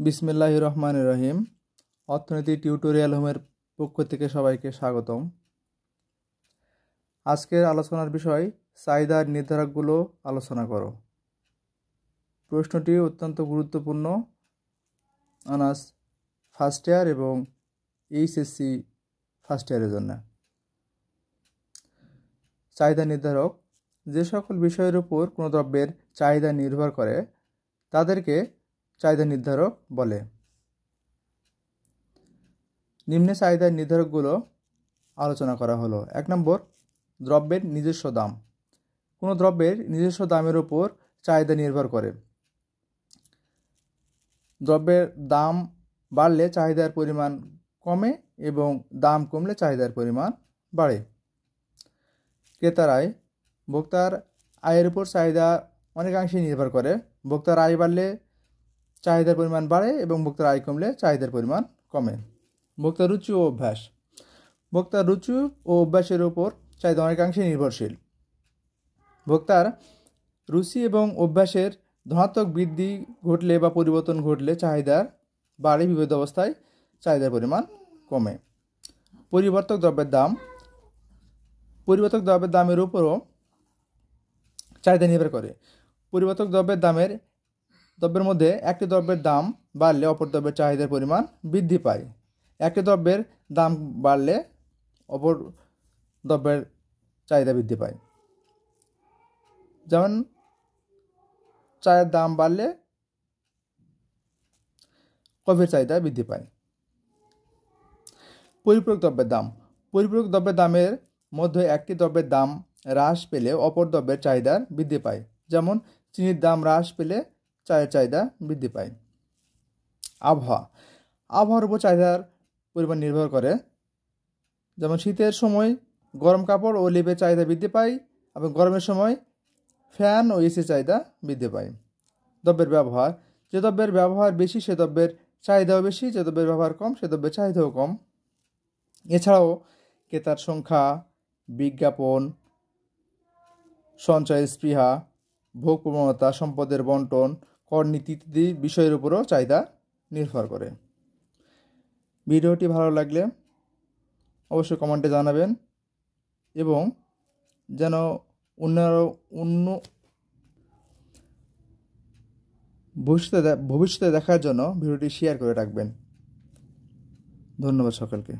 বিসমিল্লাহির রহমানির রহিম। অর্থনীতি টিউটোরিয়াল হোমের পক্ষ থেকে সবাইকে স্বাগতম। আজকের আলোচনার বিষয় চাহিদার নির্ধারকগুলো আলোচনা করো। প্রশ্নটি অত্যন্ত গুরুত্বপূর্ণ অনার্স ফার্স্ট ইয়ার এবং এইচএসসি ফার্স্ট ইয়ারের জন্য। চাহিদা নির্ধারক যে সকল বিষয়ের উপর কোনো দ্রব্যের চাহিদা নির্ভর করে তাদেরকে চাহিদা নির্ধারক বলে। নিম্নে চাহিদার নির্ধারকগুলো আলোচনা করা হলো। 1 নম্বর, দ্রব্যের নিজস্ব দাম। কোনো দ্রব্যের নিজস্ব দামের উপর চাহিদা নির্ভর করে। দ্রব্যের দাম বাড়লে চাহিদার পরিমাণ কমে এবং দাম কমলে চাহিদার পরিমাণ বাড়ে। ক্রেতার আয়। ভোক্তার আয়ের উপর চাহিদা অনেকাংশে নির্ভর করে। ভোক্তার আয় বাড়লে চাহিদার পরিমাণ বাড়ে এবং ভোক্তার আয় কমলে চাহিদার পরিমাণ কমে। ভোক্তার রুচি ও অভ্যাস। ভোক্তার রুচি ও অভ্যাসের উপর চাহিদা অনেকাংশে নির্ভরশীল। ভোক্তার রুচি এবং অভ্যাসের ধনাত্মক বৃদ্ধি ঘটলে বা পরিবর্তন ঘটলে চাহিদার বাড়ে, বিপরীত অবস্থায় চাহিদার পরিমাণ কমে। পরিবর্তক দ্রব্যের দাম। পরিবর্তক দ্রব্যের দামের উপরও চাহিদা নির্ভর করে। পরিবর্তক দ্রব্যের মধ্যে একটি দ্রব্যের দাম বাড়লে অপর দ্রব্যের চাহিদার পরিমাণ বৃদ্ধি পায়। একটি দ্রব্যের দাম বাড়লে অপর দ্রব্যের চাহিদা বৃদ্ধি পায়। যেমন চায়ের দাম বাড়লে কফির চাহিদা বৃদ্ধি পায়। পরিপূরক দ্রব্যের দাম। পরিপূরক দ্রব্যের দামের মধ্যে একটি দ্রব্যের দাম হ্রাস পেলে অপর দ্রব্যের চাহিদা বৃদ্ধি পায়। যেমন চিনির দাম হ্রাস পেলে চায়ের চাহিদা বৃদ্ধি পায়। আবহাওয়া। আবহাওয়ার উপর চাহিদার পরিমাণ নির্ভর করে। যেমন শীতের সময় গরম কাপড় ও লেপের চাহিদা বৃদ্ধি পায় এবং গরমের সময় ফ্যান ও এসির চাহিদা বৃদ্ধি পায়। দ্রব্যের ব্যবহার। যে দ্রব্যের ব্যবহার বেশি সে দ্রব্যের চাহিদাও বেশি, যে দ্রব্যের ব্যবহার কম সে দ্রব্যের চাহিদাও কম। এছাড়াও ক্রেতার সংখ্যা, বিজ্ঞাপন, সঞ্চয় স্পৃহা, ভোগ প্রবণতা, সম্পদের বন্টন, কর নীতি ইত্যাদি বিষয়ের উপরও চাহিদা নির্ভর করে। ভিডিওটি ভালো লাগলে অবশ্যই কমেন্টে জানাবেন এবং যেন ভবিষ্যতে দেখার জন্য ভিডিওটি শেয়ার করে রাখবেন। ধন্যবাদ সকলকে।